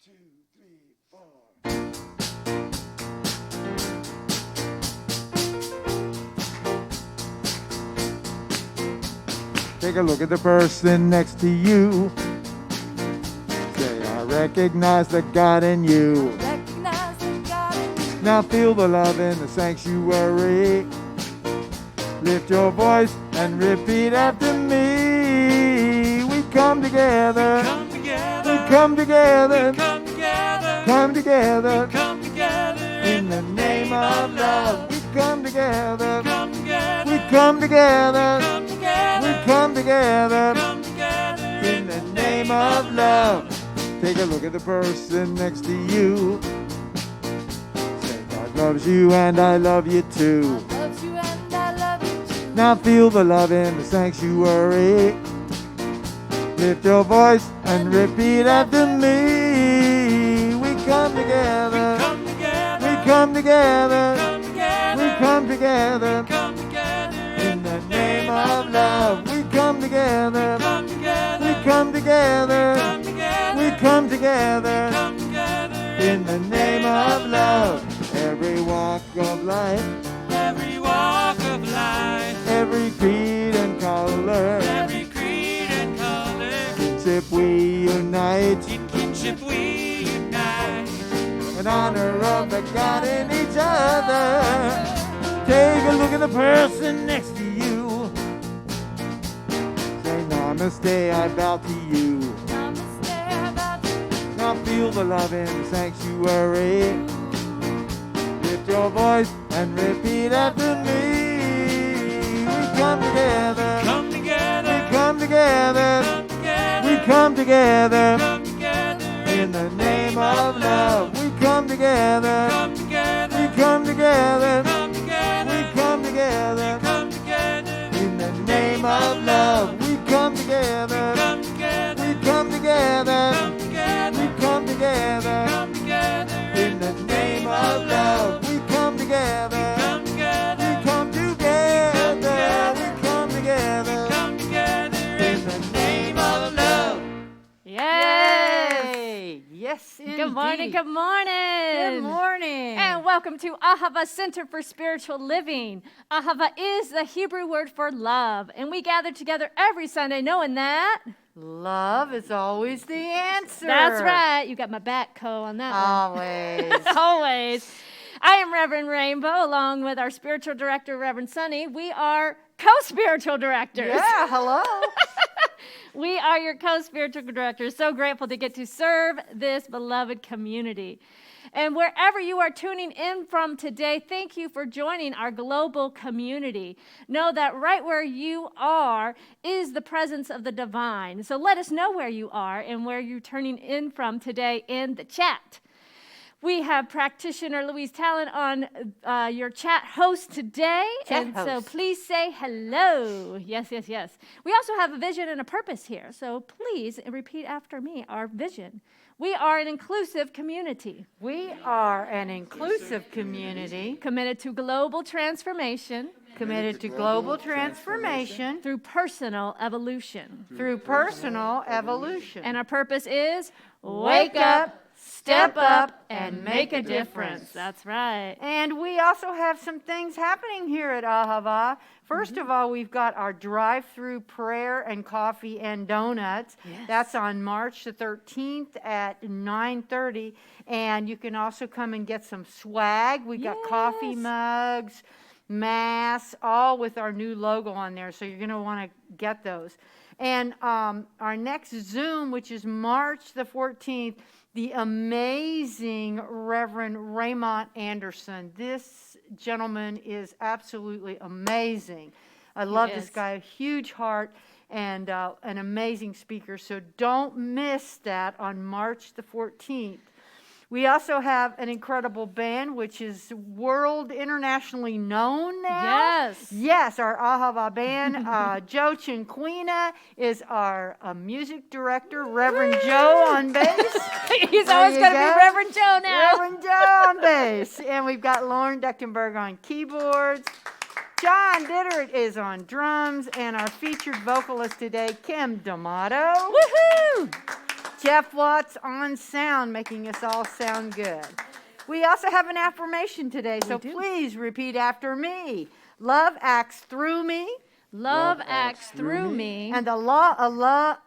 2, 3, 4. Take a look at the person next to you. Say, I recognize the God in you. Now feel the love in the sanctuary. Lift your voice and repeat after me. We come together. We come together. Come together. In the name of love. We come together. We come together. We come together. In the name of love. Take a look at the person next to you. Say, God loves you and I love you too. Now feel the love in the sanctuary. Lift your voice and repeat after me. We come together. We come together. We come together. In the name of love. We come together. We come together. We come together. In the name of love. Every walk of life. Every walk of life, Every creed and color, every creed and color, kinship we unite, in kinship we unite. in honor of the God in each other. Take a look at the person next to you. Say, Namaste, I bow to you. Now feel the love in the sanctuary. Lift your voice and repeat after me. We come together. Come together, We come together. come together, We come together. come together, In the name of love. We come together. come together, We come together. come together, We come together. come together, In the name of love. We come together. come together, We come together. come together, We come together. come together, In the name of love. We come together. come together, We come together. We come together. come together, In the name of love. Yes. Yes, indeed. Good morning. Good morning. Good morning. And welcome to Ahava Center for Spiritual Living. Ahava is the Hebrew word for love. And we gather together every Sunday knowing that. Love is always the answer. That's right. You got my back, Co, on that one. Always. Always. I am Reverend Rainbow, along with our spiritual director, Reverend Soni. We are co-spiritual directors. Yeah, hello. We are your co-spiritual directors. So grateful to get to serve this beloved community. And wherever you are tuning in from today, thank you for joining our global community. Know that right where you are is the presence of the divine. So let us know where you are and where you're tuning in from today in the chat. We have practitioner Louise Talon on your chat host today. Chat and host. so please say hello. Yes, yes, yes. We also have a vision and a purpose here. So please repeat after me our vision. We are an inclusive community We are an inclusive community committed to global transformation committed to global transformation through personal evolution. through personal evolution. And our purpose is wake up, step up, and make a difference. That's right. And we also have some things happening here at Ahava. First of all, we've got our drive-through prayer and coffee and donuts. Yes. That's on March the 13th at 9:30. And you can also come and get some swag. We got coffee Yes. mugs, masks, all with our new logo on there. So you're going to want to get those. And our next Zoom, which is March the 14th, the amazing Reverend Raymond Anderson. This gentleman is absolutely amazing. I love this is. guy, a huge heart and an amazing speaker. So don't miss that on March the 14th. We also have an incredible band, which is world internationally known now. Yes. Yes, our Ahava band. Joe Chinquina is our music director. Reverend Joe on bass. He's There always you going to go. be Reverend Joe now. Reverend Joe on bass. And we've got Lauren Duchtenberg on keyboards. John Dittert is on drums. And our featured vocalist today, Kim D'Amato. Woohoo! Jeff Watts on sound, making us all sound good. We also have an affirmation today, so please repeat after me. Love acts through me. Love acts through me. And the law of love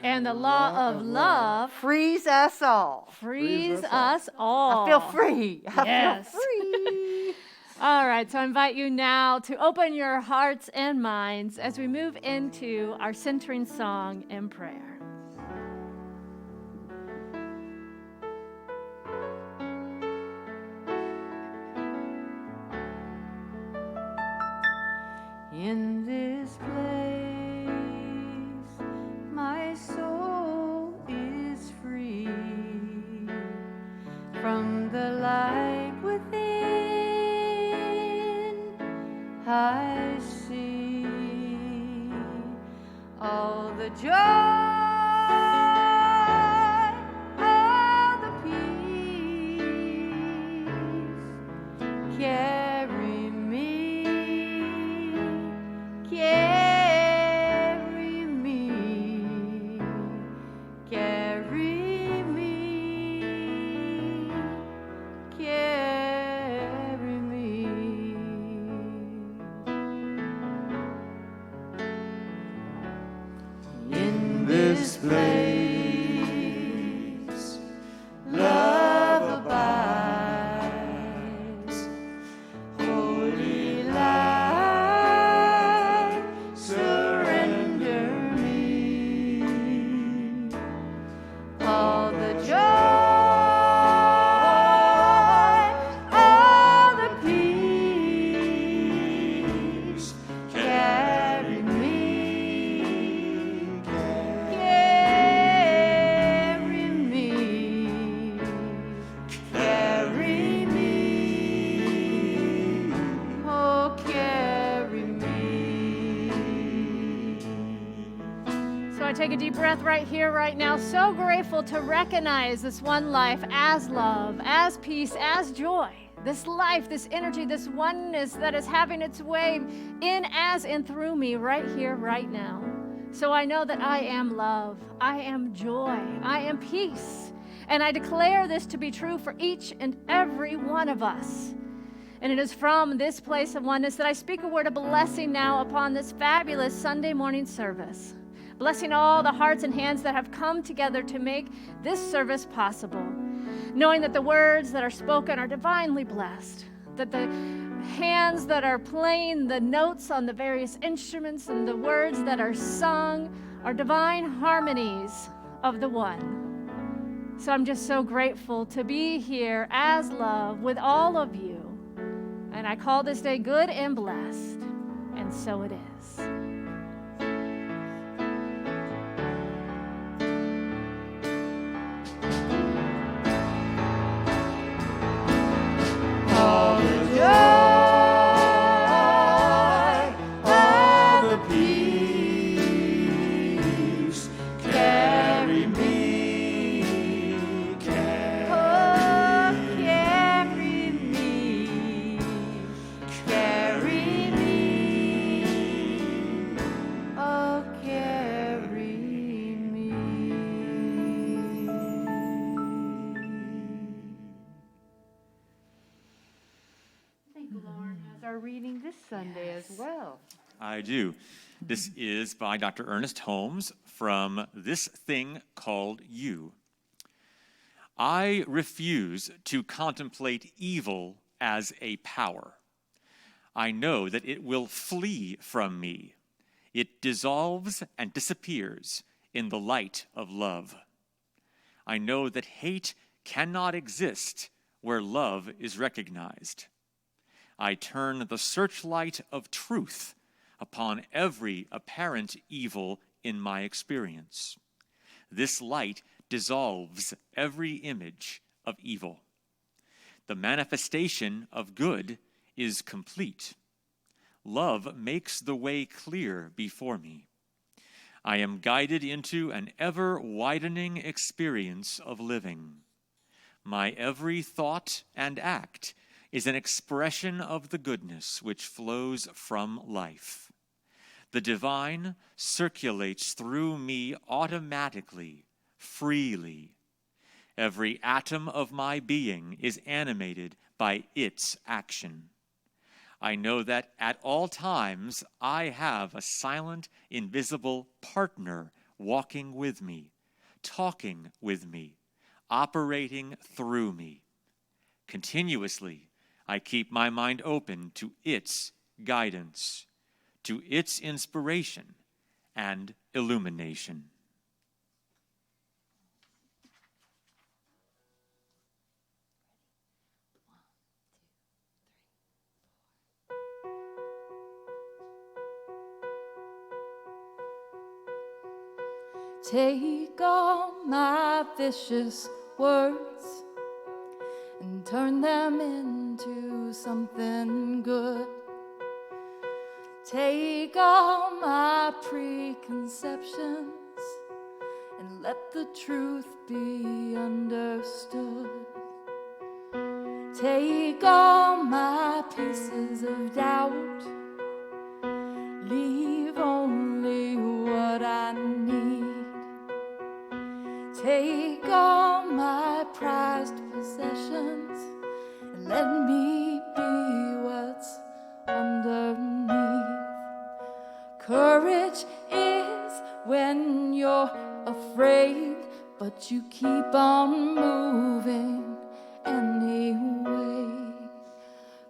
And the law of love frees us all. frees us all. I feel free. Yes. I feel free. All right, so I invite you now to open your hearts and minds as we move into our centering song and prayer. In this place, my soul is free from the light within. I see all the joy, all the peace. Carry me, carry me, carry me, carry me. In this place, love abides. Holy light, surrender me. All the joy, all the peace. Carry me, carry me, carry me, oh, carry me. So I take a deep breath right here, right now. So grateful to recognize this one life as love, as peace, as joy. This life, this energy, this oneness that is having its way in, as, and through me right here, right now. So I know that I am love, I am joy, I am peace. And I declare this to be true for each and every one of us. And it is from this place of oneness that I speak a word of blessing now upon this fabulous Sunday morning service. Blessing all the hearts and hands that have come together to make this service possible. Knowing that the words that are spoken are divinely blessed. That the hands that are playing the notes on the various instruments and the words that are sung are divine harmonies of the one. So I'm just so grateful to be here as love with all of you. And I call this day good and blessed. And so it is. All the joy, all the peace. Carry me, carry me, carry me, oh, carry me. I think Lauren has our reading this Sunday as well. I do. This is by Dr. Ernest Holmes from This Thing Called You. I refuse to contemplate evil as a power. I know that it will flee from me. It dissolves and disappears in the light of love. I know that hate cannot exist where love is recognized. I turn the searchlight of truth upon every apparent evil in my experience. This light dissolves every image of evil. The manifestation of good is complete. Love makes the way clear before me. I am guided into an ever-widening experience of living. My every thought and act is an expression of the goodness which flows from life. The divine circulates through me automatically, freely. Every atom of my being is animated by its action. I know that at all times I have a silent, invisible partner walking with me, talking with me, operating through me. Continuously, I keep my mind open to its guidance, to its inspiration and illumination. Take all my vicious words and turn them into something good. Take all my preconceptions and let the truth be understood. Take all my pieces of doubt, leave only what I need. Take all my prized possessions and let me be what's underneath. Courage is when you're afraid, but you keep on moving anyway.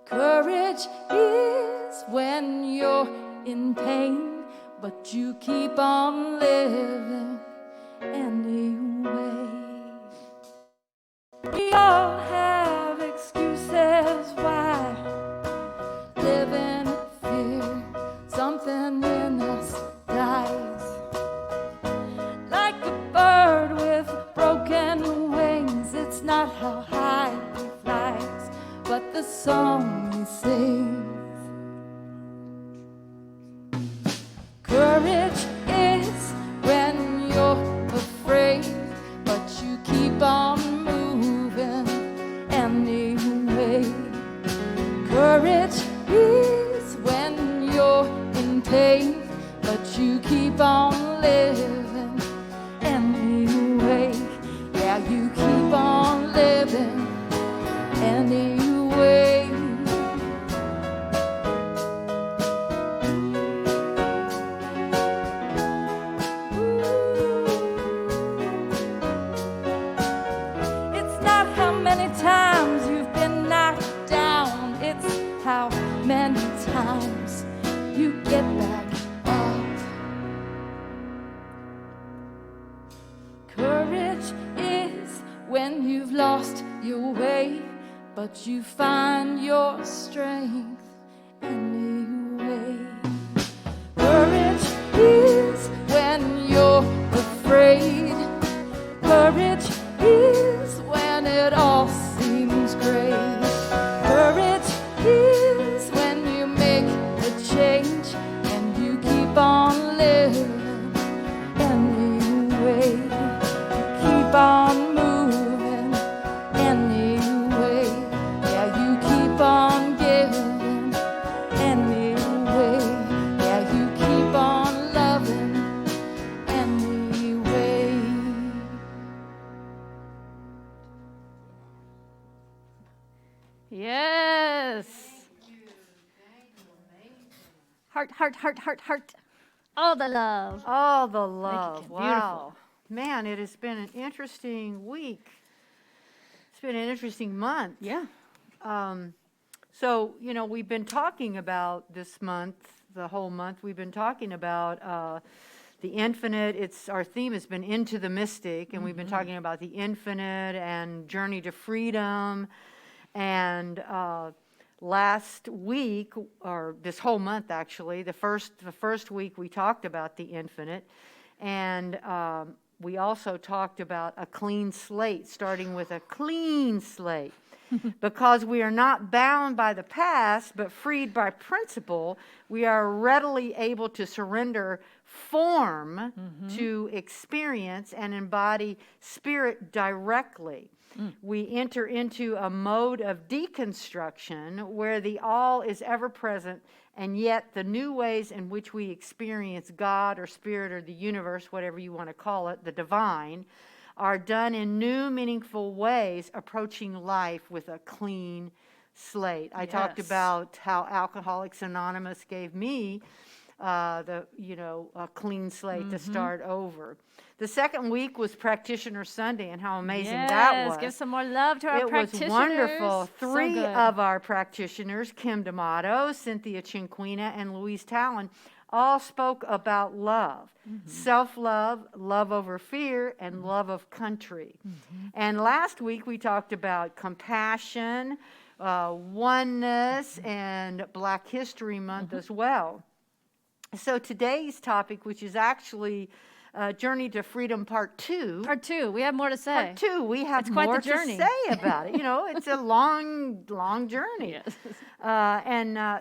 Courage is when you're in pain, but you keep on living anyway. We all have excuses why living in fear, something in us dies. Like a bird with broken wings, it's not how high he flies, but the song he sings. Courage is when you're afraid, but you keep on moving anyway. Courage is when you're in pain, but you keep on living anyway. Yeah, you keep on living anyway. It's not how many times you've been knocked down, it's how many times you get back up. Courage is when you've lost your way, but you find your strength anyway. Courage is when you're afraid. Courage is when it all seems great. Courage is when you make the change and you keep on living anyway. You keep on moving anyway. Yeah, you keep on giving anyway. Yeah, you keep on loving anyway. Yes. Heart, heart, heart, heart, heart. All the love. All the Kim. love. Beautiful. Wow. Man, it has been an interesting week. It's been an interesting month. Yeah. So, you know, we've been talking about this month, the whole month, we've been talking about the infinite. Our theme has been Into the Mystic, and we've been talking about the infinite and journey to freedom. And last week, or this whole month actually, the first week we talked about the infinite, and we also talked about a clean slate, starting with a clean slate. Because we are not bound by the past, but freed by principle, we are readily able to surrender form to experience and embody spirit directly. We enter into a mode of deconstruction where the all is ever present, and yet the new ways in which we experience God or spirit or the universe, whatever you want to call it, the divine, are done in new, meaningful ways, approaching life with a clean slate. I talked Yes. about how Alcoholics Anonymous gave me a clean slate to start over. The second week was Practitioner Sunday, and how amazing that was. Give some more love to our It was practitioners. wonderful. So Three good. of our practitioners, Kim D'Amato, Cynthia Cinquina, and Louise Talon, all spoke about love, self-love, love over fear, and love of country. And last week we talked about compassion, oneness, and Black History Month as well. So today's topic, which is actually Journey to Freedom Part 2. Part 2, we have more to say. Part 2, we have It's quite more the journey. to say about it. It's a long, long journey. Yes.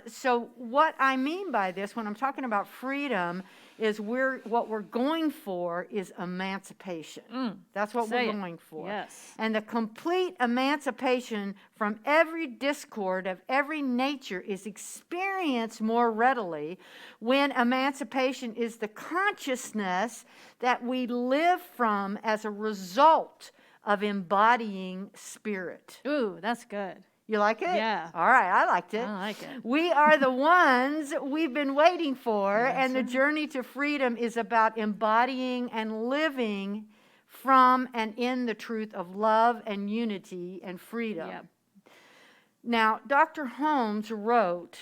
So what I mean by this, when I'm talking about freedom, is what we're going for is emancipation. That's what Say we're it. going for. Yes. And the complete emancipation from every discord of every nature is experienced more readily when emancipation is the consciousness that we live from as a result of embodying spirit. Ooh, that's good. You like it? Yeah. All right, I liked it. I like it. We are the ones we've been waiting for, and the journey to freedom is about embodying and living from and in the truth of love and unity and freedom. Yep. Now, Dr. Holmes wrote,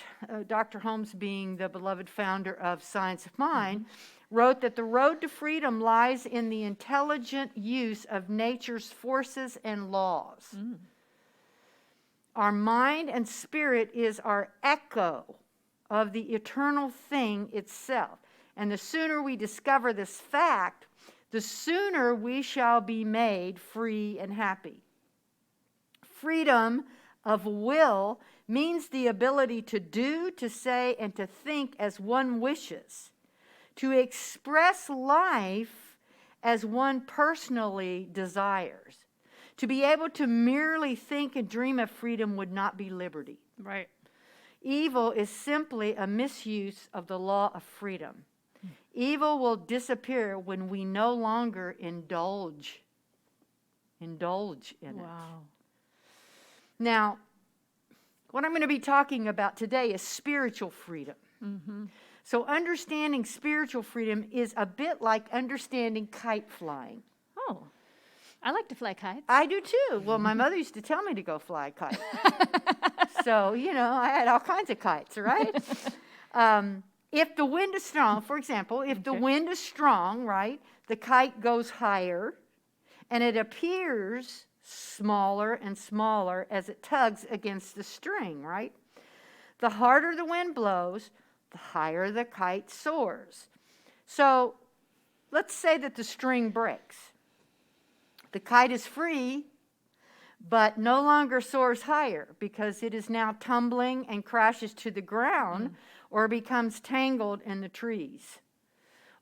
Dr. Holmes being the beloved founder of Science of Mind, wrote that the road to freedom lies in the intelligent use of nature's forces and laws. Our mind and spirit is our echo of the eternal thing itself. And the sooner we discover this fact, the sooner we shall be made free and happy. Freedom of will means the ability to do, to say, and to think as one wishes, to express life as one personally desires. To be able to merely think and dream of freedom would not be liberty. Right. Evil is simply a misuse of the law of freedom. Evil will disappear when we no longer indulge in it. Wow. Now, what I'm going to be talking about today is spiritual freedom. So understanding spiritual freedom is a bit like understanding kite flying. Oh, I like to fly kites. I do too. Well, my mother used to tell me to go fly a kite. So, I had all kinds of kites, right? If the wind is strong, for example, if the wind is strong, right, the kite goes higher and it appears smaller and smaller as it tugs against the string, right? The harder the wind blows, the higher the kite soars. So let's say that the string breaks. The kite is free, but no longer soars higher because it is now tumbling and crashes to the ground or becomes tangled in the trees.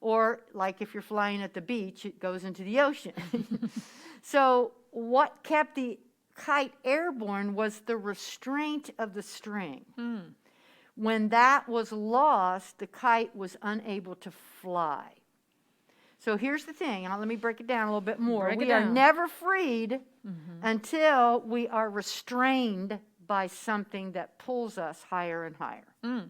Or, like if you're flying at the beach, it goes into the ocean. So what kept the kite airborne was the restraint of the string. When that was lost, the kite was unable to fly. So here's the thing, and let me break it down a little bit more. Break it We are down. never freed until we are restrained by something that pulls us higher and higher.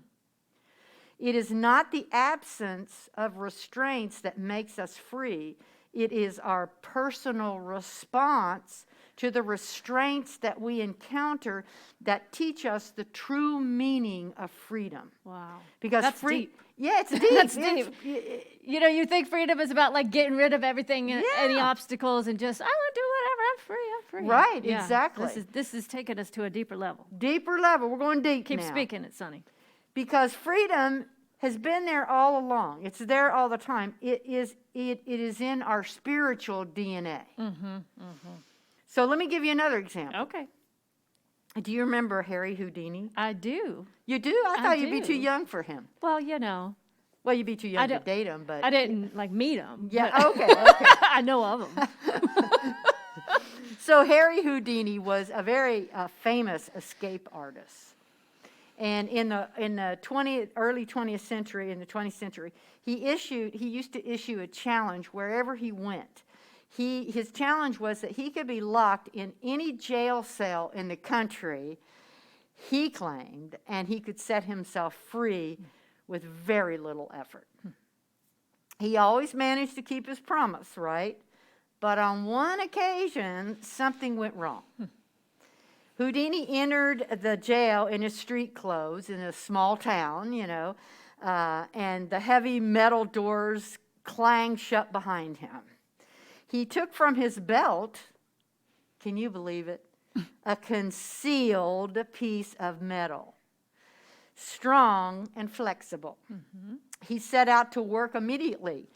It is not the absence of restraints that makes us free. It is our personal response to the restraints that we encounter that teach us the true meaning of freedom. Wow. Because That's deep. Yeah, it's deep. That's It's- deep. You think freedom is about like getting rid of everything, and any Yeah. obstacles, and just, I want to do whatever, I'm free. Right, Yeah. exactly. This is taking us to a deeper level. Deeper level. We're going deep Keep now. speaking it, Sonny. Because freedom has been there all along. It's there all the time. It is in our spiritual DNA. So let me give you another example. Okay. Do you remember Harry Houdini? I do. You do? I thought you'd be too do. young for him. Well, Well, you'd be too young to don't- date him, but I didn't like meet him. yeah. but Okay. Okay. I know of him. So Harry Houdini was a very famous escape artist. And in the early 20th century, in the 20th century, he used to issue a challenge wherever he went. His challenge was that he could be locked in any jail cell in the country, he claimed, and he could set himself free with very little effort. He always managed to keep his promise, right? But on one occasion, something went wrong. Houdini entered the jail in his street clothes in a small town, and the heavy metal doors clanged shut behind him. He took from his belt, can you believe it, a concealed piece of metal, strong and flexible. He set out to work immediately,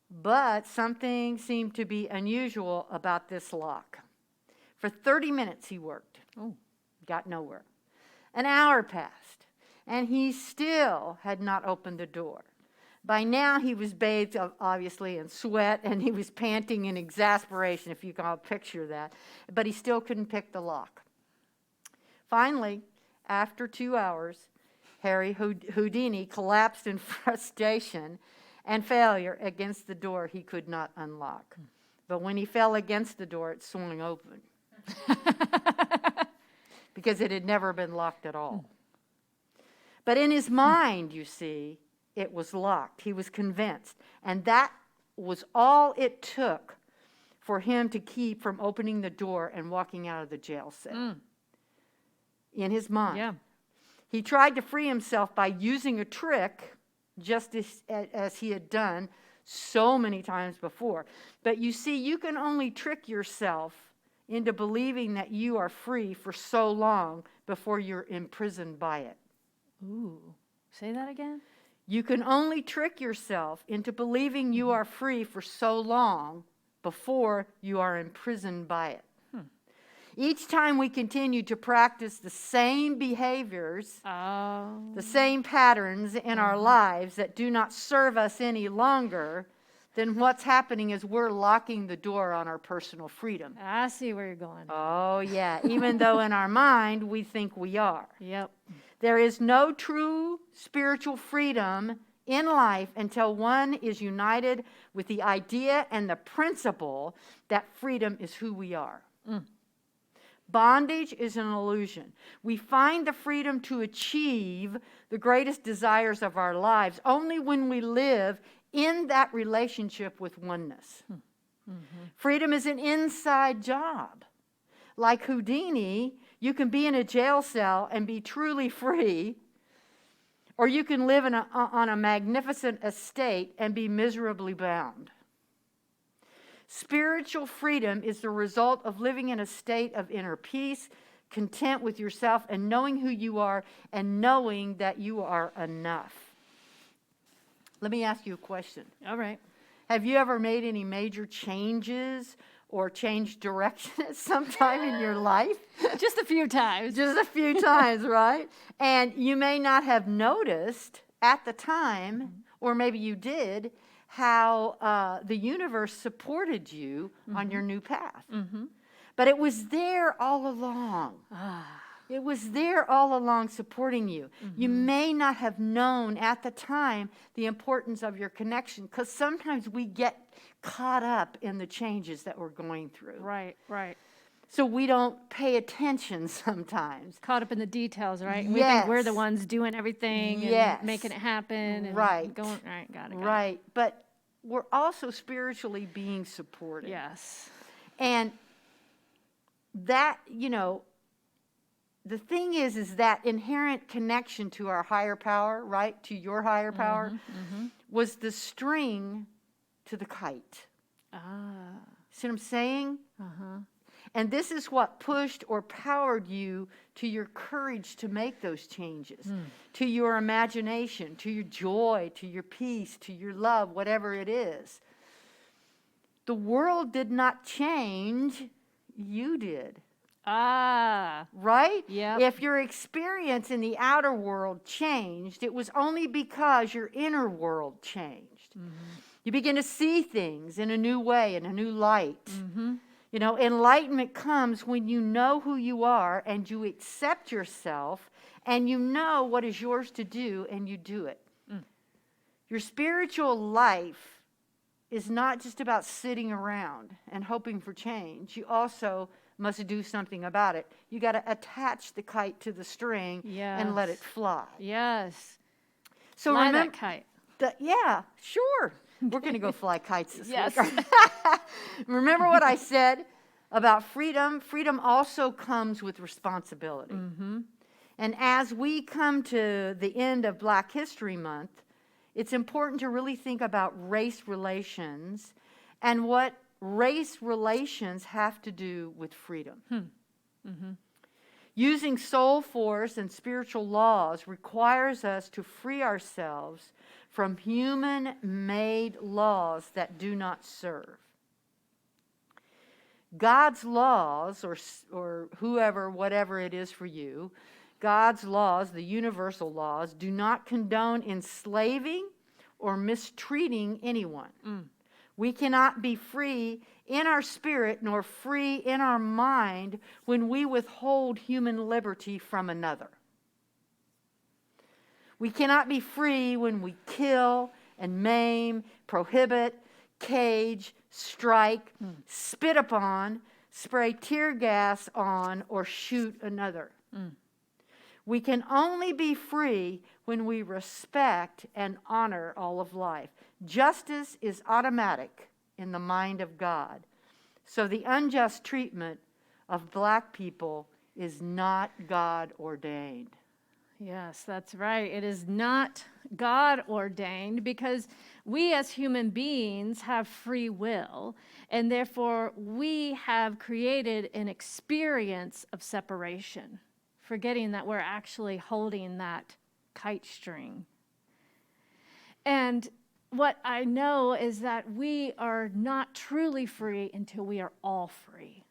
but something seemed to be unusual about this lock. For 30 minutes he worked. Got nowhere. An hour passed, and he still had not opened the door. By now, he was bathed, obviously, in sweat, and he was panting in exasperation, if you can all picture that. But he still couldn't pick the lock. Finally, after 2 hours, Harry Houdini collapsed in frustration and failure against the door he could not unlock. But when he fell against the door, it swung open. Because it had never been locked at all. But in his mind, you see, it was locked. He was convinced. And that was all it took for him to keep from opening the door and walking out of the jail cell. In his mind. Yeah. He tried to free himself by using a trick, just as he had done so many times before. But you see, you can only trick yourself into believing that you are free for so long before you're imprisoned by it. Ooh, say that again? You can only trick yourself into believing you are free for so long before you are imprisoned by it. Each time we continue to practice the same behaviors, the same patterns in our lives that do not serve us any longer, then what's happening is we're locking the door on our personal freedom. I see where you're going. Oh, yeah, even though in our mind we think we are. Yep. There is no true spiritual freedom in life until one is united with the idea and the principle that freedom is who we are. Bondage is an illusion. We find the freedom to achieve the greatest desires of our lives only when we live in that relationship with oneness. Freedom is an inside job. Like Houdini, you can be in a jail cell and be truly free, or you can live on a magnificent estate and be miserably bound. Spiritual freedom is the result of living in a state of inner peace, content with yourself, and knowing who you are, and knowing that you are enough. Let me ask you a question. All right. Have you ever made any major changes or changed direction at some time in your life? Just a few times. Just a few times, right? And you may not have noticed at the time, or maybe you did, how the universe supported you on your new path. But it was there all along. It was there all along supporting you. You may not have known at the time the importance of your connection, because sometimes we get caught up in the changes that we're going through. Right, right. So we don't pay attention sometimes. Caught up in the details, right? Yes. We think we're the ones doing everything Yes. and making it happen. And Right. Going, right, got it. Right. But we're also spiritually being supported. Yes. And that, the thing is that inherent connection to our higher power, right, to your higher power, was the string to the kite. See what I'm saying? And this is what pushed or powered you to your courage to make those changes, to your imagination, to your joy, to your peace, to your love, whatever it is. The world did not change, you did. Right? Yep. If your experience in the outer world changed, it was only because your inner world changed. You begin to see things in a new way, in a new light. You know, enlightenment comes when you know who you are and you accept yourself and you know what is yours to do and you do it. Your spiritual life is not just about sitting around and hoping for change. You also must do something about it. You got to attach the kite to the string and let it fly. Yes. So Fly remember, that kite. yeah, sure. We're going to go fly kites this Yes. week. Remember what I said about freedom? Freedom also comes with responsibility. And as we come to the end of Black History Month, it's important to really think about race relations and what race relations have to do with freedom. Using soul force and spiritual laws requires us to free ourselves from human-made laws that do not serve. God's laws, or whoever, whatever it is for you, God's laws, the universal laws, do not condone enslaving or mistreating anyone. We cannot be free in our spirit nor free in our mind when we withhold human liberty from another. We cannot be free when we kill and maim, prohibit, cage, strike, spit upon, spray tear gas on, or shoot another. We can only be free when we respect and honor all of life. Justice is automatic in the mind of God. So the unjust treatment of Black people is not God ordained. Yes, that's right. It is not God ordained because we as human beings have free will, and therefore we have created an experience of separation, forgetting that we're actually holding that kite string. And what I know is that we are not truly free until we are all free,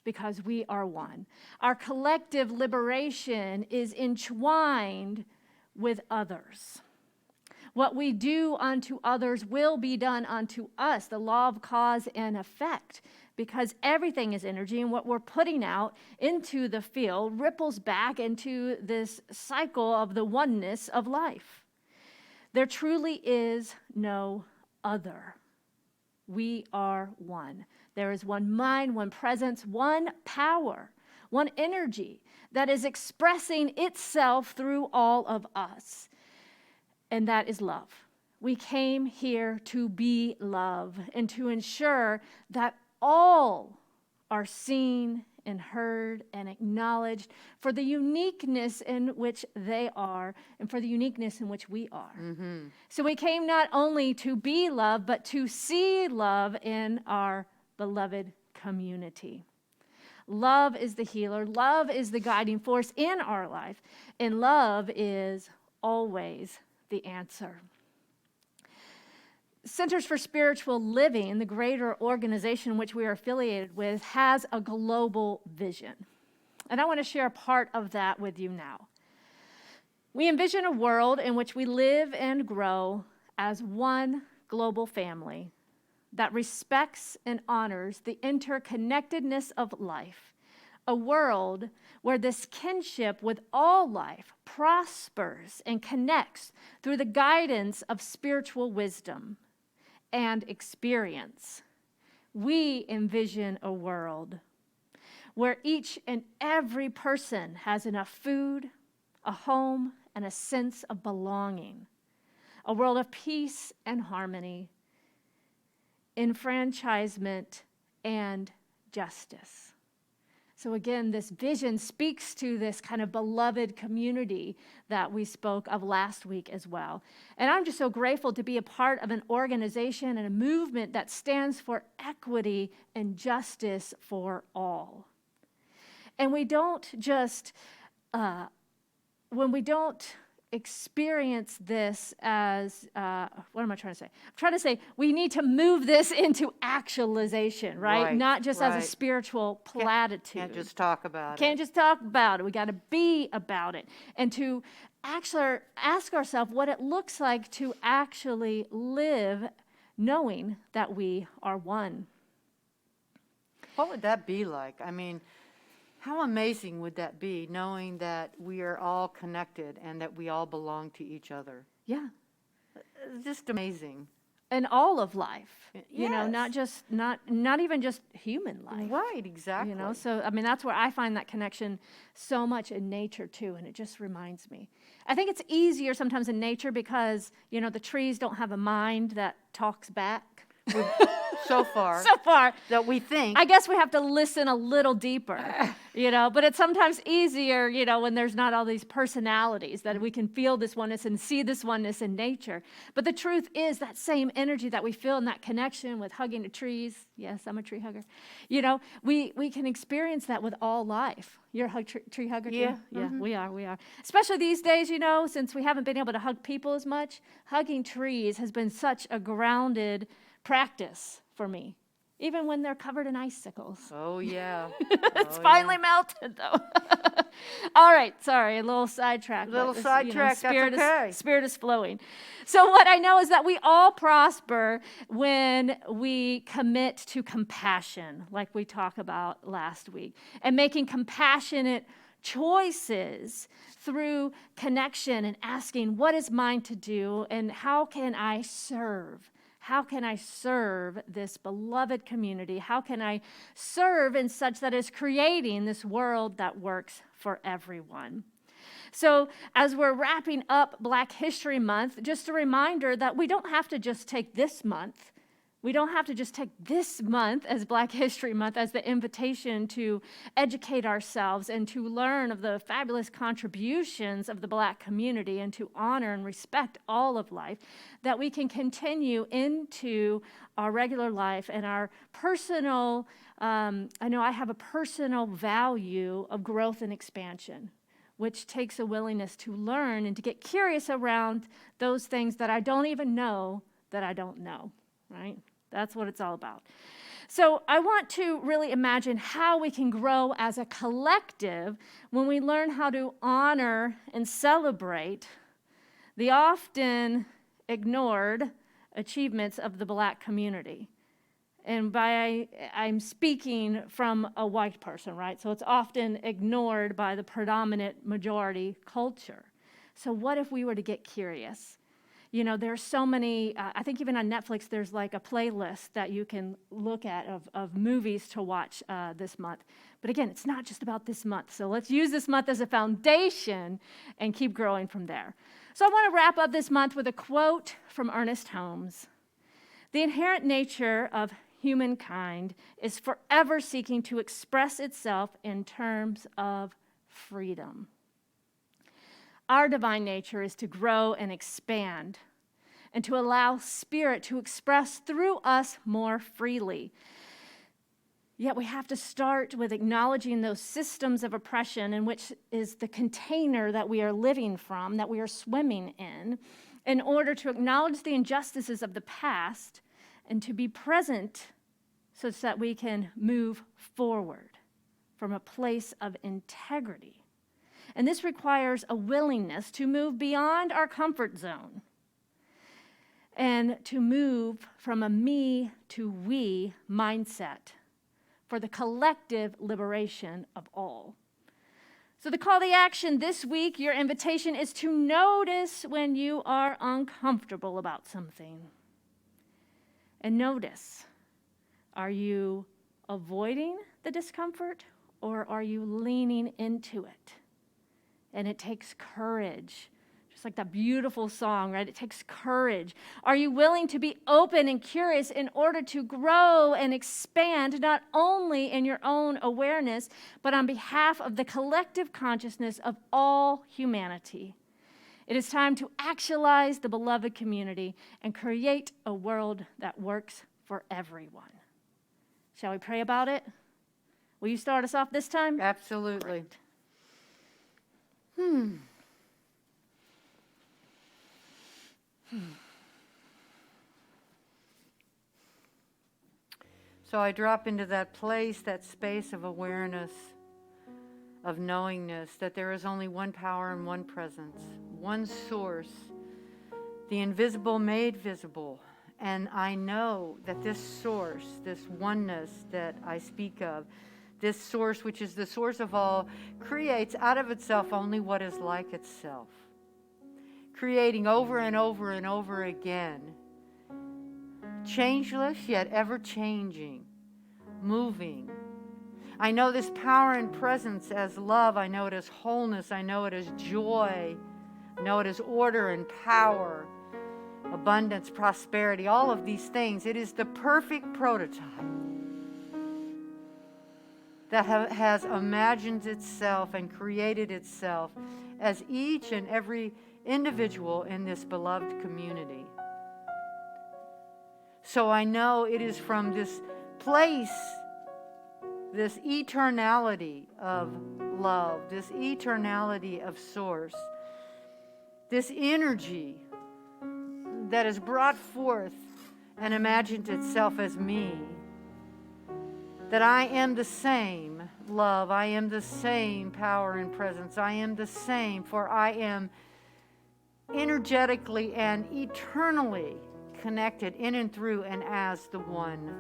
because we are one. Our collective liberation is entwined with others. What we do unto others will be done unto us, the law of cause and effect, because everything is energy, and what we're putting out into the field ripples back into this cycle of the oneness of life. There truly is no other. We are one. There is one mind, one presence, one power, one energy that is expressing itself through all of us, and that is love. We came here to be love and to ensure that all are seen and heard and acknowledged for the uniqueness in which they are and for the uniqueness in which we are. So we came not only to be love, but to see love in our beloved community. Love is the healer. Love is the guiding force in our life. And love is always the answer. Centers for Spiritual Living, the greater organization in which we are affiliated with, has a global vision. And I want to share a part of that with you now. We envision a world in which we live and grow as one global family that respects and honors the interconnectedness of life. A world where this kinship with all life prospers and connects through the guidance of spiritual wisdom and experience. We envision a world where each and every person has enough food, a home, and a sense of belonging. A world of peace and harmony, enfranchisement, and justice. So again, this vision speaks to this kind of beloved community that we spoke of last week as well. And I'm just so grateful to be a part of an organization and a movement that stands for equity and justice for all. And we don't just, when we don't experience this as, what am I trying to say? I'm trying to say we need to move this into actualization, right? Not just as a spiritual platitude. Can't just talk about it. Can't just talk about it. We got to be about it. And to actually ask ourselves what it looks like to actually live knowing that we are one. What would that be like? I mean, how amazing would that be, knowing that we are all connected and that we all belong to each other? Yeah. Just amazing. And all of life, you know, not Yes. just, not even just human life. Right, exactly. You know, so I mean, that's where I find that connection so much in nature too, and it just reminds me. I think it's easier sometimes in nature because, you know, the trees don't have a mind that talks back. So far, So far, that we think. I guess we have to listen a little deeper, you know, but it's sometimes easier, you know, when there's not all these personalities that we can feel this oneness and see this oneness in nature. But the truth is that same energy that we feel in that connection with hugging the trees. Yes, I'm a tree hugger. You know, we can experience that with all life. You're a tree hugger too? Yeah. Yeah, we are. Especially these days, you know, since we haven't been able to hug people as much, hugging trees has been such a grounded practice for me, even when they're covered in icicles. Oh, yeah. It's finally melted, though. All right, sorry, a little sidetrack. Little but this, sidetrack, that's okay. Spirit is flowing. So what I know is that we all prosper when we commit to compassion, like we talked about last week, and making compassionate choices through connection and asking, what is mine to do, and how can I serve? How can I serve this beloved community? How can I serve in such that is creating this world that works for everyone? So as we're wrapping up Black History Month, just a reminder that we don't have to just take this month. We don't have to just take this month as Black History Month as the invitation to educate ourselves and to learn of the fabulous contributions of the Black community and to honor and respect all of life, that we can continue into our regular life and our personal, I know I have a personal value of growth and expansion, which takes a willingness to learn and to get curious around those things that I don't even know that I don't know, right? That's what it's all about. So I want to really imagine how we can grow as a collective when we learn how to honor and celebrate the often ignored achievements of the Black community. And I'm speaking from a white person, right? So it's often ignored by the predominant majority culture. So what if we were to get curious? You know, there's so many, I think even on Netflix, there's like a playlist that you can look at of movies to watch this month. But again, it's not just about this month. So let's use this month as a foundation and keep growing from there. So I want to wrap up this month with a quote from Ernest Holmes. The inherent nature of humankind is forever seeking to express itself in terms of freedom. Our divine nature is to grow and expand and to allow Spirit to express through us more freely. Yet we have to start with acknowledging those systems of oppression in which is the container that we are living from, that we are swimming in order to acknowledge the injustices of the past and to be present so that we can move forward from a place of integrity. And this requires a willingness to move beyond our comfort zone and to move from a me to we mindset for the collective liberation of all. So the call to action this week, your invitation is to notice when you are uncomfortable about something. And notice, are you avoiding the discomfort or are you leaning into it? And it takes courage, just like that beautiful song, right? It takes courage. Are you willing to be open and curious in order to grow and expand, not only in your own awareness, but on behalf of the collective consciousness of all humanity? It is time to actualize the beloved community and create a world that works for everyone. Shall we pray about it? Will you start us off this time? Absolutely. So I drop into that place, that space of awareness, of knowingness, that there is only one power and one presence, one source, the invisible made visible, And I know that this source, this oneness that I speak of, this source, which is the source of all, creates out of itself only what is like itself, creating over and over and over again, changeless yet ever changing, moving. I know this power and presence as love. I know it as wholeness. I know it as joy. I know it as order and power, abundance, prosperity, all of these things. It is the perfect prototype that has imagined itself and created itself as each and every individual in this beloved community. So I know it is from this place, this eternality of love, this eternality of source, this energy that has brought forth and imagined itself as me, that I am the same love, I am the same power and presence, I am the same, for I am energetically and eternally connected in and through and as the one.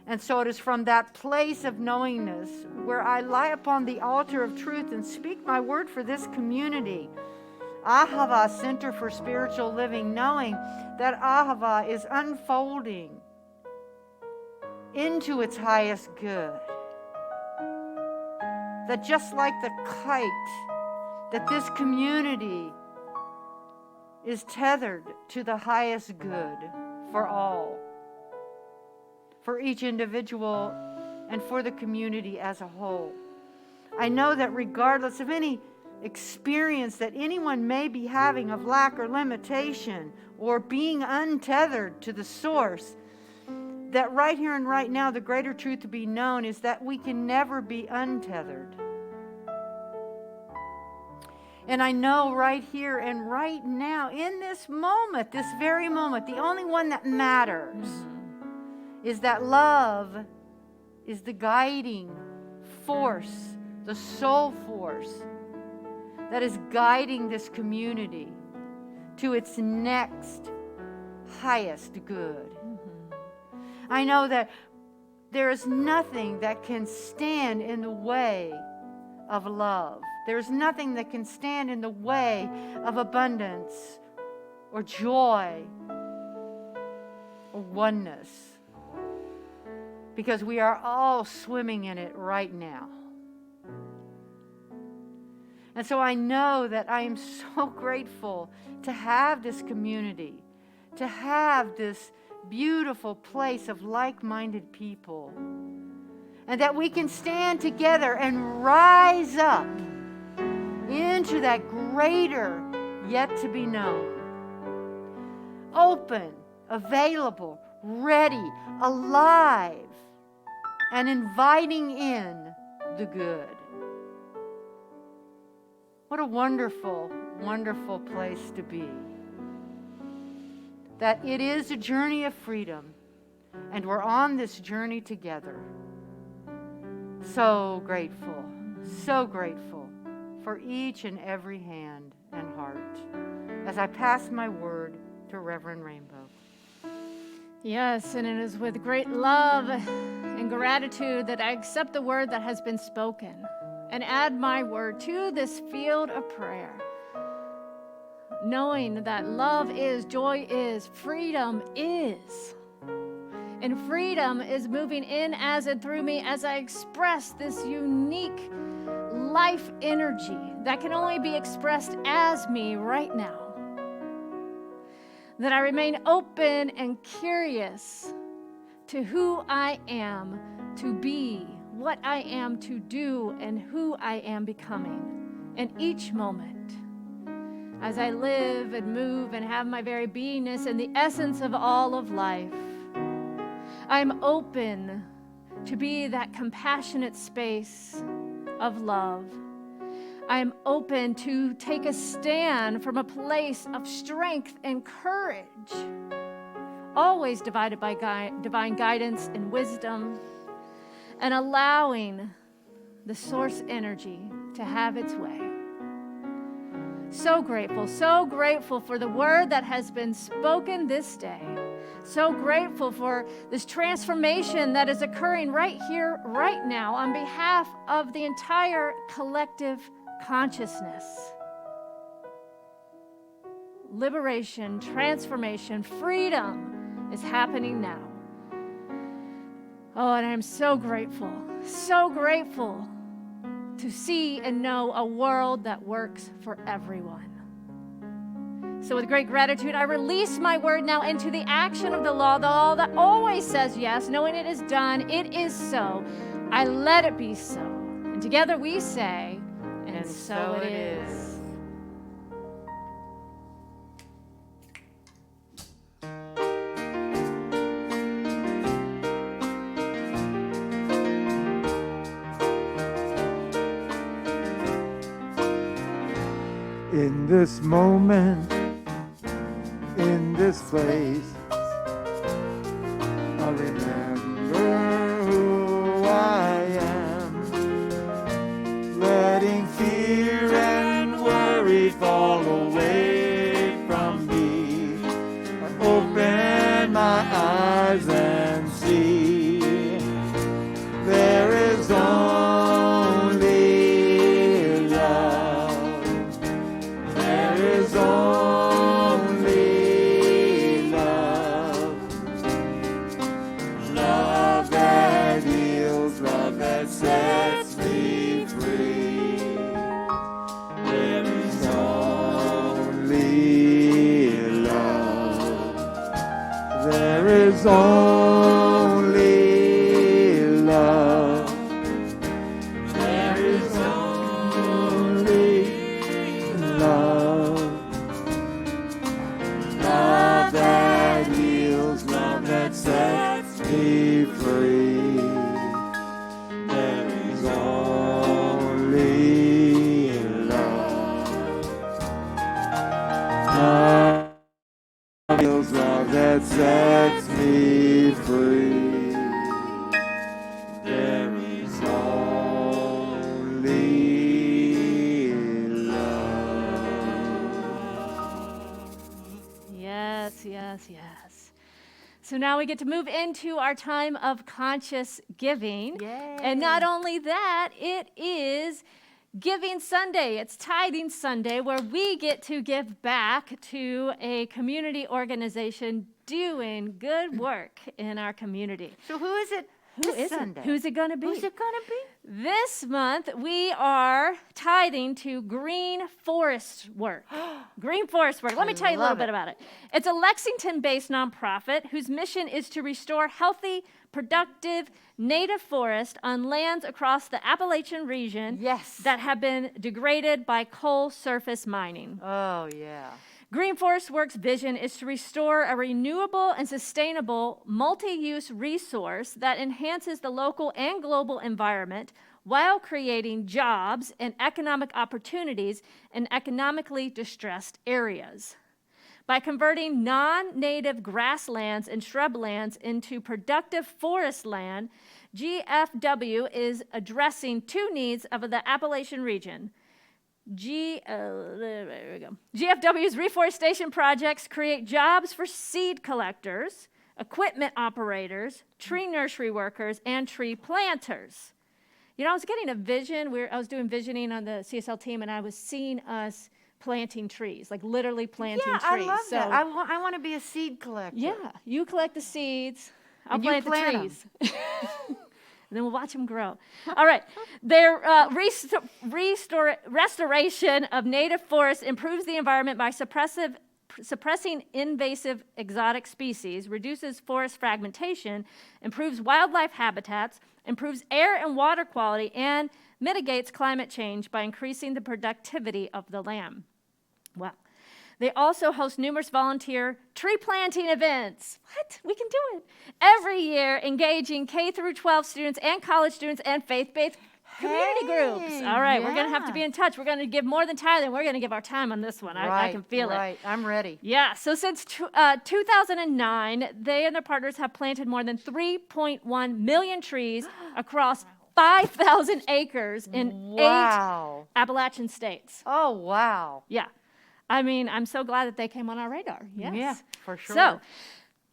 And so it is from that place of knowingness where I lie upon the altar of truth and speak my word for this community, Ahava, Center for Spiritual Living, knowing that Ahava is unfolding into its highest good. That just like the kite, that this community is tethered to the highest good for all, for each individual and for the community as a whole. I know that regardless of any experience that anyone may be having of lack or limitation or being untethered to the source, that right here and right now, the greater truth to be known is that we can never be untethered. And I know right here and right now, in this moment, this very moment, the only one that matters is that love is the guiding force, the soul force that is guiding this community to its next highest good. I know that there is nothing that can stand in the way of love. There's nothing that can stand in the way of abundance or joy or oneness, because we are all swimming in it right now. And so I know that I am so grateful to have this community, to have this beautiful place of like-minded people, and that we can stand together and rise up into that greater yet to be known. Open, available, ready, alive, and inviting in the good. What a wonderful, wonderful place to be. That it is a journey of freedom, and we're on this journey together. So grateful for each and every hand and heart as I pass my word to Reverend Rainbow. Yes, and it is with great love and gratitude that I accept the word that has been spoken and add my word to this field of prayer, knowing that love is, joy is, freedom is. And freedom is moving in as and through me as I express this unique life energy that can only be expressed as me right now. That I remain open and curious to who I am to be, what I am to do, and who I am becoming in each moment. As I live and move and have my very beingness in the essence of all of life, I'm open to be that compassionate space of love. I'm open to take a stand from a place of strength and courage, always divided by divine guidance and wisdom, and allowing the source energy to have its way. So grateful for the word that has been spoken this day. So grateful for this transformation that is occurring right here, right now, on behalf of the entire collective consciousness. Liberation, transformation, freedom is happening now. Oh, and I'm so grateful to see and know a world that works for everyone. So with great gratitude, I release my word now into the action of the law that always says yes, knowing it is done, it is so. I let it be so. And together we say, and so it is. In this moment, in this place, I remember who I am, letting fear and worry fall away from me. I open my eyes and see there is only love. There is only love. Love that heals, love that sets me free. There is only love. There is only love. There is only love. Love that heals, love that sets me free. There is only love. Love that heals, love that sets me free. There is only love. Yes, yes, yes. So now we get to move into our time of conscious giving. Yay. And not only that, it is Giving Sunday. It's Tithing Sunday, where we get to give back to a community organization doing good work in our community. So who is it this Sunday? Who's it going to be? Who's it going to be? This month, we are tithing to Green Forest Work. Green Forest Work. Let me tell you a little bit about it. It's a Lexington-based nonprofit whose mission is to restore healthy, productive native forest on lands across the Appalachian region that have been degraded by coal surface mining. Oh, yeah. Green Forest Works' vision is to restore a renewable and sustainable multi-use resource that enhances the local and global environment while creating jobs and economic opportunities in economically distressed areas. By converting non-native grasslands and shrublands into productive forest land, GFW is addressing two needs of the Appalachian region. There we go. GFW's reforestation projects create jobs for seed collectors, equipment operators, tree nursery workers, and tree planters. You know, I was getting a vision. I was doing visioning on the CSL team, and I was seeing us planting trees, like literally planting trees. I love that. I want to be a seed collector. Yeah, you collect the seeds. I'll And you plant the plant 'em. trees. And then we'll watch them grow. All right. Their restoration of native forests improves the environment by suppressing invasive exotic species, reduces forest fragmentation, improves wildlife habitats, improves air and water quality, and mitigates climate change by increasing the productivity of the land. Wow. They also host numerous volunteer tree planting events. What? We can do it. Every year, engaging K through 12 students and college students and faith-based community groups. All right, we're going to have to be in touch. We're going to give more than tithing. We're going to give our time on this one. I can feel it. Right, I'm ready. Yeah, so since 2009, they and their partners have planted more than 3.1 million trees across 5,000 acres in 8 Appalachian states. Oh, wow. Yeah. I mean, I'm so glad that they came on our radar. Yes. Yeah, for sure. So,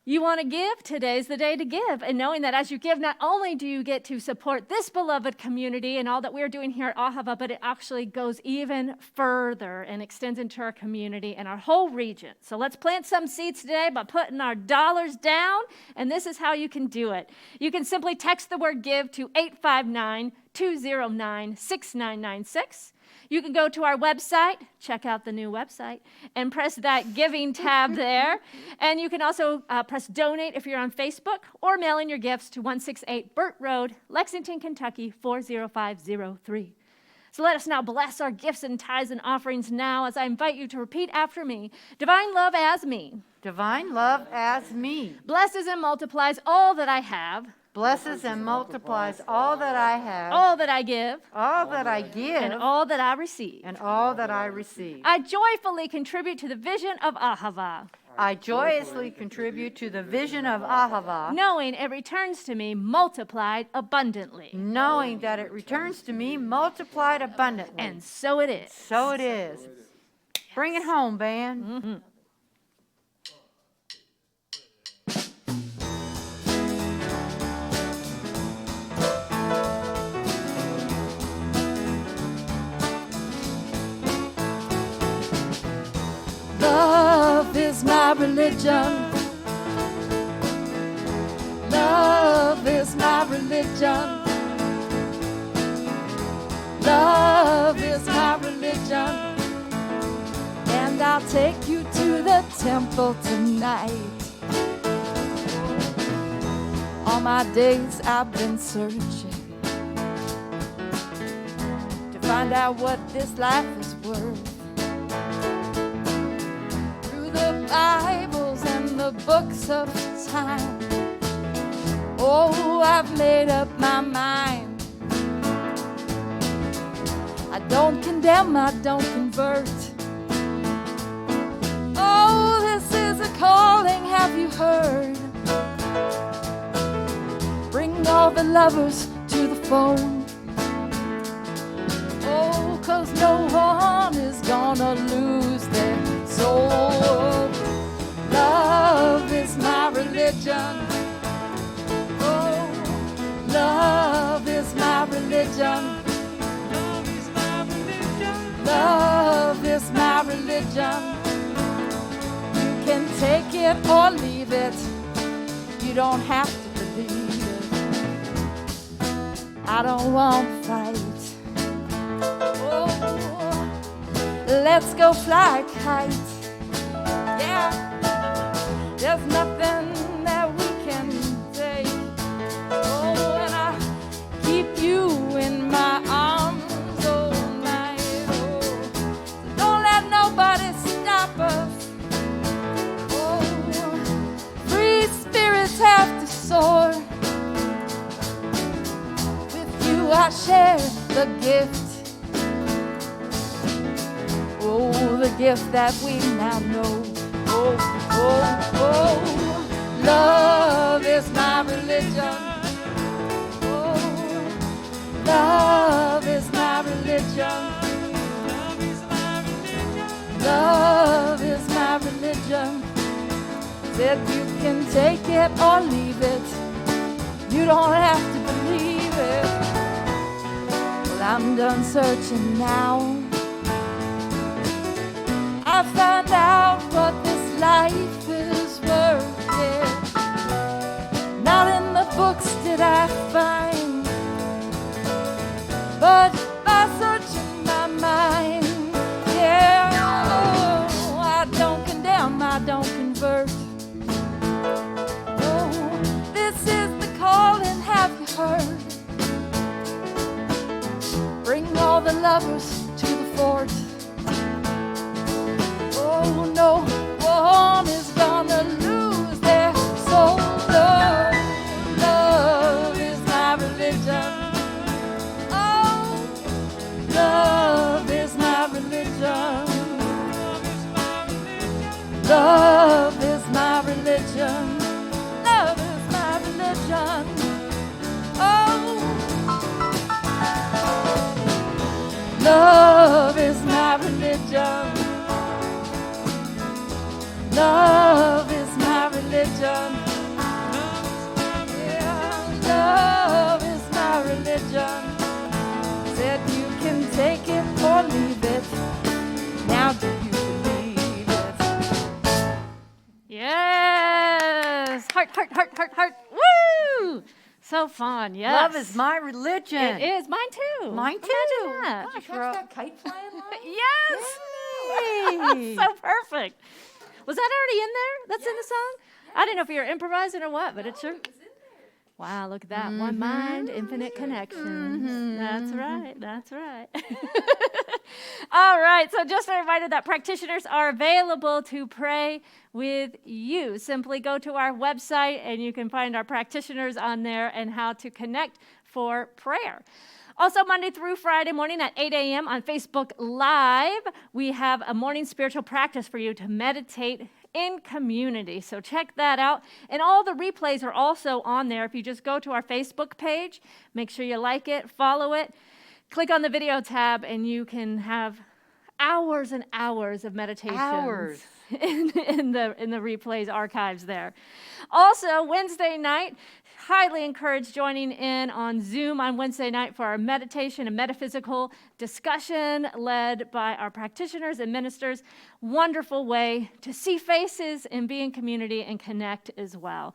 you want to give? Today's the day to give. And knowing that as you give, not only do you get to support this beloved community and all that we're doing here at Ahava, but it actually goes even further and extends into our community and our whole region. So let's plant some seeds today by putting our dollars down. And this is how you can do it. You can simply text the word give to 859-209-6996. You can go to our website, check out the new website, and press that giving tab there. And you can also press donate if you're on Facebook, or mail in your gifts to 168 Burt Road, Lexington, Kentucky, 40503. So let us now bless our gifts and tithes and offerings now as I invite you to repeat after me. Divine love as me. Divine love as me. Blesses and multiplies all that I have. Blesses and multiplies all that I have. All that I give. All that I give. And all that I receive. And all that I receive. I joyfully contribute to the vision of Ahava. I joyously contribute to the vision of Ahava, knowing it returns to me multiplied abundantly. knowing that it returns to me multiplied abundantly. And so it is. So it is. Bring it home, band. Mm-hmm. Love is my religion. Love is my religion. Love is my religion. And I'll take you to the temple tonight. All my days I've been searching to find out what this life is worth. Bibles and the books of time. Oh, I've made up my mind. I don't condemn, I don't convert. Oh, this is a calling, have you heard? Bring all the lovers to the phone. Oh, 'cause no one is gonna lose their soul. Love is my religion. Oh, love is my religion. Love is my religion. Love is my religion. You can take it or leave it. You don't have to believe it. I don't want to fight. Oh, let's go fly a kite. Yeah. There's nothing that we can take. Oh, and I keep you in my arms all night. Oh, so don't let nobody stop us. Oh, free spirits have to soar. With you I share the gift. Oh, the gift that we now know. Oh, oh, oh, love is my religion. Oh, love is my religion. Love is my religion. Said you can take it or leave it. You don't have to believe it. Well, I'm done searching now. I found out what this life is worth, yeah. Not in the books did I find, but by searching my mind, yeah. Oh, I don't condemn, I don't convert. Oh, this is the calling, have you heard? Bring all the lovers to the fort. Oh, no one is gonna lose their soul. Love, love is my religion. Oh, love is my religion. Love is my religion. Love is my religion. Oh, love is my religion. religion. Yeah, love is my religion. Said you can take it or leave it. Now do you believe it? Yes. Heart, heart, heart, heart, heart. Woo! So fun. Yes. Love is my religion. It is. Mine too. Mine too. Imagine that. Did you catch that kite flying line? Yes. Yay. So perfect. Was that already in there? That's in the song? I didn't know if you were improvising or what, but it's sure. Wow, look at that. One mind, infinite connections. That's right. That's right. All right. So just a reminder that practitioners are available to pray with you. Simply go to our website and you can find our practitioners on there and how to connect for prayer. Also, Monday through Friday morning at 8 a.m. on Facebook Live, we have a morning spiritual practice for you to meditate in community. So check that out. And all the replays are also on there. If you just go to our Facebook page, make sure you like it, follow it, click on the video tab, and you can have hours and hours of meditation. Hours. In the replays archives there. Also, Wednesday night, highly encourage joining in on Zoom on Wednesday night for our meditation and metaphysical discussion led by our practitioners and ministers. Wonderful way to see faces and be in community and connect as well.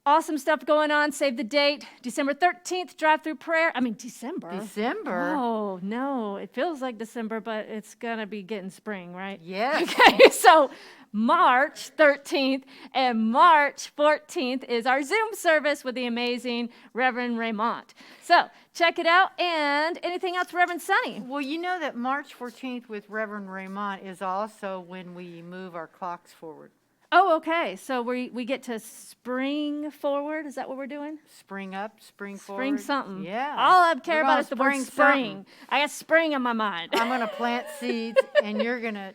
Awesome stuff going on. Save the date. December 13th, drive-through prayer. December. December. Oh, no. It feels like December, but it's going to be getting spring, right? Yes. Okay, so March 13th and March 14th is our Zoom service with the amazing Reverend Raymond. So check it out. And anything else, Reverend Sonny? Well, you know that March 14th with Reverend Raymond is also when we move our clocks forward. Oh, okay. So we get to spring forward. Is that what we're doing? Spring up, spring forward. Spring something. Yeah. All I care We're about gonna is the word spring spring. something. I got spring in my mind. I'm going to plant seeds, and you're gonna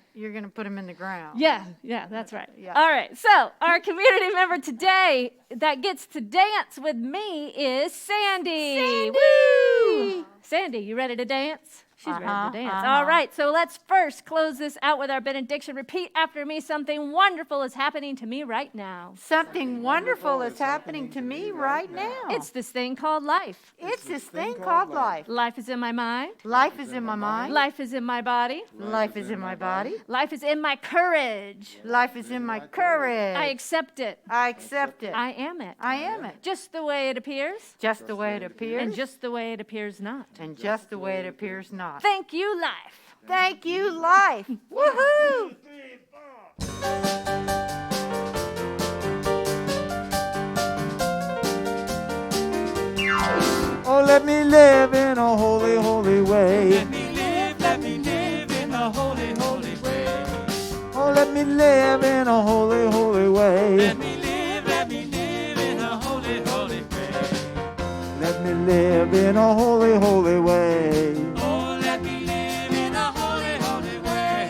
put them in the ground. Yeah, that's right. Yeah. All right, so our community member today that gets to dance with me is Sandy. Woo! Sandy, you ready to dance? She's ready to dance. All right, so let's first close this out with our benediction. Repeat after me. Something wonderful is happening to me right now. Something wonderful is happening to me right now. It's this thing called life. It's this thing called life. Life is in my mind. Life is in my mind. Life is in my body. Life is in my body. Life is in my courage. Life is in my courage. I accept it. I accept it. I am it. I am it. Just the way it appears. Just the way it appears. And just the way it appears not. And just the way it appears not. Thank you, life. Thank you, life. Woohoo! Oh, let me live in a holy, holy way. Let me live in a holy, holy way. Oh, let me live in a holy, holy way. Let me live in a holy, holy way. Let me live in a holy, holy way. Oh, let me live in a holy, holy way.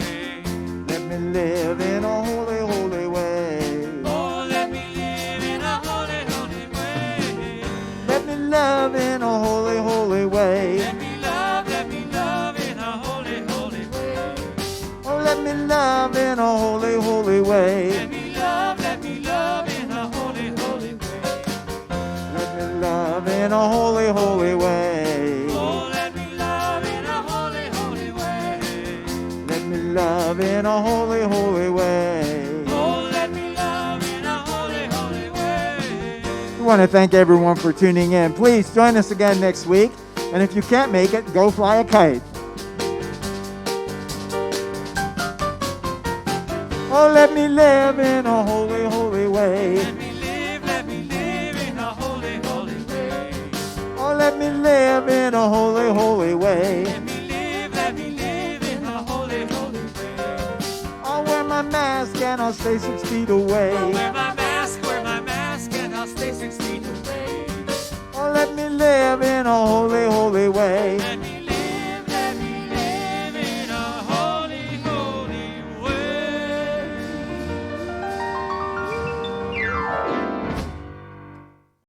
Let me live in a holy, holy way. Oh, let me live in a holy, holy way. Let me love in a holy, holy way. Let me love in a holy, holy way. Oh, let me love in a holy, holy way. Let me love in a holy, holy way. Let me love in a holy, holy way. Oh, let me love in a holy, holy way. Let me love in a holy, holy way. Oh, let me love in a holy, holy way. We want to thank everyone for tuning in. Please join us again next week. And if you can't make it, go fly a kite. Oh, let me live in a holy, holy way. Let me live in a holy, holy way. Oh, let me live in a holy, holy way. Let me live in a holy, holy way. I'll wear my mask and I'll stay 6 feet away. Wear my mask, and I'll stay 6 feet away. Oh, let me live in a holy, holy way.